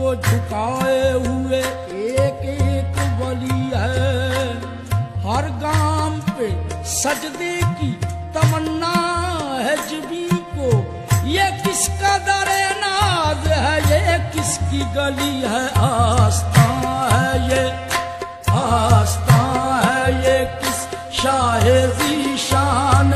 کو جھکائے ہوئے ایک ایک ولی ہے، ہر گام پہ سجدے کی تمنا ہے جبی کو، یہ کس کا در ناز ہے، یہ کس کی گلی ہے، آستان ہے یہ، آستان ہے یہ کس شاہ ذی شان